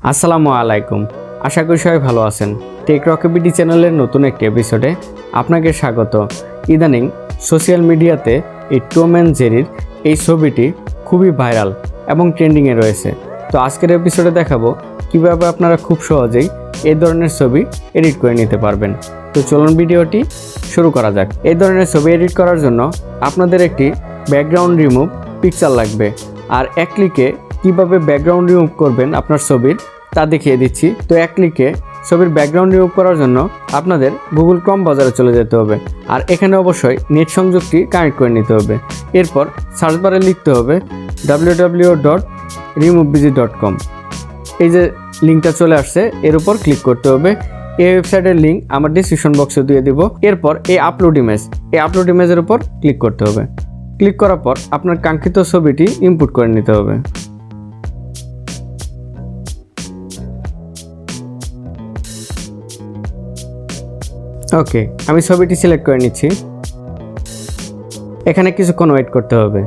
আসসালামু আলাইকুম। আশা করি সবাই ভালো আছেন। টেক রকেবিডি চ্যানেলের নতুন একটি এপিসোডে আপনাকে স্বাগত। ইদানিং সোশ্যাল মিডিয়াতে এই টম অ্যান্ড জেরির এই ছবিটি খুবই ভাইরাল এবং ট্রেন্ডিংয়ে রয়েছে। তো আজকের এপিসোডে দেখাবো কিভাবে আপনারা খুব সহজেই এই ধরনের ছবি এডিট করে নিতে পারবেন। তো চলুন ভিডিওটি শুরু করা যাক। এই ধরনের ছবি এডিট করার জন্য আপনাদের একটি ব্যাকগ্রাউন্ড রিমুভ পিকচার লাগবে। আর এক ক্লিকে কীভাবে ব্যাকগ্রাউন্ড রিমুভ করবেন আপনার ছবির তা দেখিয়ে দিচ্ছি। তো এক ক্লিকে ছবির ব্যাকগ্রাউন্ড রিমুভ করার জন্য আপনাদের গুগল ক্রোম ব্রাউজারে চলে যেতে হবে। আর এখানে অবশ্যই নেট সংযোগটি কানেক্ট করে নিতে হবে। এরপর সার্চ বারে লিখতে হবে www.removebg.com। এই যে লিঙ্কটা চলে আসছে, এর উপর ক্লিক করতে হবে। এই ওয়েবসাইটের লিঙ্ক আমার ডিসক্রিপশন বক্সে দিয়ে দিব। এরপর এই আপলোড ইমেজের উপর ক্লিক করতে হবে। ক্লিক করার পর আপনার কাঙ্ক্ষিত ছবিটি ইনপুট করে নিতে হবে। ওকে, আমি ছবিটি সিলেক্ট করে নিচ্ছি। এখানে কিছুক্ষণ ওয়েট করতে হবে।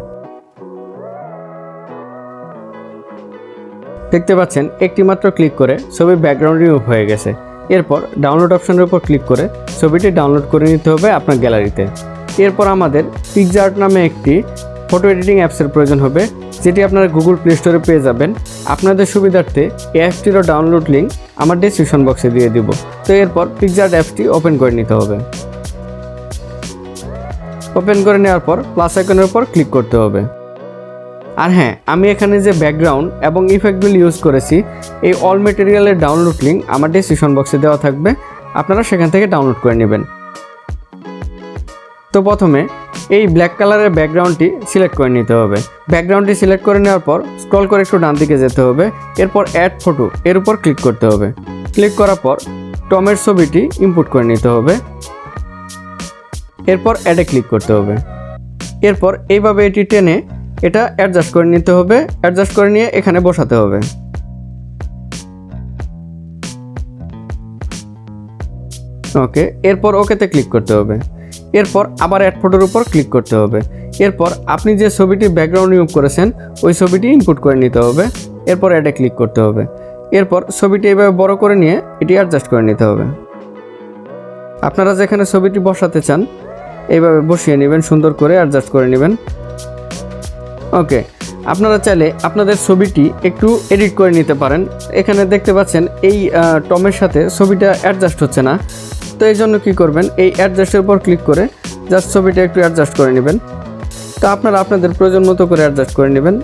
দেখতে পাচ্ছেন একটি মাত্র ক্লিক করে ছবির ব্যাকগ্রাউন্ড রিমুভ হয়ে গেছে। এরপর ডাউনলোড অপশনের উপর ক্লিক করে ছবিটি ডাউনলোড করে নিতে হবে আপনার গ্যালারিতে। এরপর আমাদের পিক্সার্ট নামে একটি ফটো এডিটিং অ্যাপসের প্রয়োজন হবে, যেটি আপনারা গুগল প্লে স্টোরে পেয়ে যাবেন। আপনাদের সুবিধার্থে এই অ্যাপটিরও ডাউনলোড লিঙ্ক আমার ডেসক্রিপশন বক্সে দিয়ে দিব। তো এরপর পিক্সার্ট অ্যাপটি ওপেন করে নিতে হবে। ওপেন করে নেওয়ার পর প্লাস আইকনের উপর ক্লিক করতে হবে। আর হ্যাঁ, আমি এখানে যে ব্যাকগ্রাউন্ড এবং ইফেক্টগুলি ইউজ করেছি, এই অল মেটেরিয়ালের ডাউনলোড লিঙ্ক আমার ডেসক্রিপশন বক্সে দেওয়া থাকবে, আপনারা সেখান থেকে ডাউনলোড করে নেবেন। তো প্রথমে এই ব্ল্যাক কালারের ব্যাকগ্রাউন্ডটি সিলেক্ট করে নিতে হবে। ব্যাকগ্রাউন্ডটি সিলেক্ট করে নেওয়ার পর স্ক্রল করে একটু ডান দিকে যেতে হবে। এরপর অ্যাড ফটো এর উপর ক্লিক করতে হবে। ক্লিক করার পর টমের ছবিটি ইনপুট করে নিতে হবে। এরপর অ্যাডে ক্লিক করতে হবে। এরপর এইভাবে এটি টেনে এটা অ্যাডজাস্ট করে নিতে হবে। অ্যাডজাস্ট করে নিয়ে এখানে বসাতে হবে। ওকে, এরপর ওকেতে ক্লিক করতে হবে। এরপর আবার অ্যাড ফটোর উপর ক্লিক করতে হবে। এরপর আপনি যে ছবিটির ব্যাকগ্রাউন্ড রিমুভ করেছেন ওই ছবিটি ইনপুট করে নিতে হবে। এরপর অ্যাডে ক্লিক করতে হবে। এরপর ছবিটি এইভাবে বড় করে নিয়ে এটি অ্যাডজাস্ট করে নিতে হবে। আপনারা যেখানে ছবিটি বসাতে চান এইভাবে বসিয়ে নেবেন, সুন্দর করে অ্যাডজাস্ট করে নেবেন। ওকে, আপনারা চাইলে আপনাদের ছবিটি একটু এডিট করে নিতে পারেন। এখানে দেখতে পাচ্ছেন এই টমের সাথে ছবিটা অ্যাডজাস্ট হচ্ছে না। তো এই জন্য কী করবেন, এই অ্যাডজাস্টের উপর ক্লিক করে জাস্ট ছবিটা একটু অ্যাডজাস্ট করে নেবেন। তো আপনারা আপনাদের প্রয়োজন মতো করে অ্যাডজাস্ট করে নেবেন।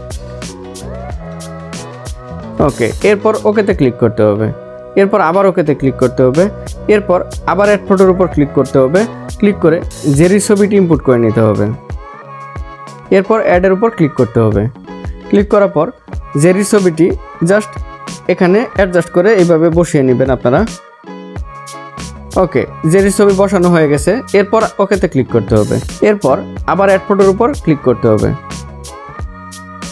ওকে, এরপর ওকেতে ক্লিক করতে হবে। এরপর আবার ওকেতে ক্লিক করতে হবে। এরপর আবার অ্যাড ফটোর উপর ক্লিক করতে হবে। ক্লিক করে জেরি ছবিটি ইনপুট করে নিতে হবে। এরপর অ্যাডের উপর ক্লিক করতে হবে। ক্লিক করার পর জেরি ছবিটি জাস্ট এখানে অ্যাডজাস্ট করে এইভাবে বসিয়ে নেবেন আপনারা। ওকে, জেরি ছবি বসানো হয়ে গেছে। এরপর ওকেতে ক্লিক করতে হবে। এরপর আবার অ্যাড ফটোর উপর ক্লিক করতে হবে।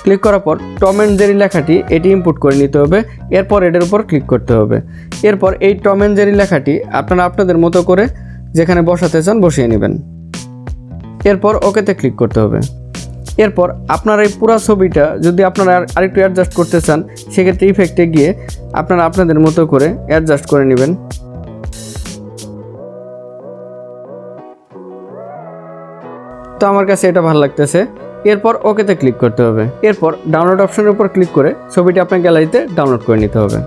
ক্লিক করার পর টম অ্যান্ড জেরি লেখাটি এটি ইনপুট করে নিতে হবে। এরপর এটার উপর ক্লিক করতে হবে। এরপর এই টম অ্যান্ড জেরি লেখাটি আপনারা আপনাদের মতো করে যেখানে বসাতে চান বসিয়ে নেবেন। এরপর ওকেতে ক্লিক করতে হবে। এরপর আপনার এই পুরো ছবিটা যদি আপনারা আরেকটু অ্যাডজাস্ট করতে চান, সেক্ষেত্রে ইফেক্টে গিয়ে আপনারা আপনাদের মতো করে অ্যাডজাস্ট করে নেবেন। তো আমার কাছে এটা ভালো লাগতেছে। এরপর ওকেতে ক্লিক করতে হবে। এরপর ডাউনলোড অপশনের উপর ক্লিক করে ছবিটি আপনার গ্যালারিতে ডাউনলোড করে নিতে হবে।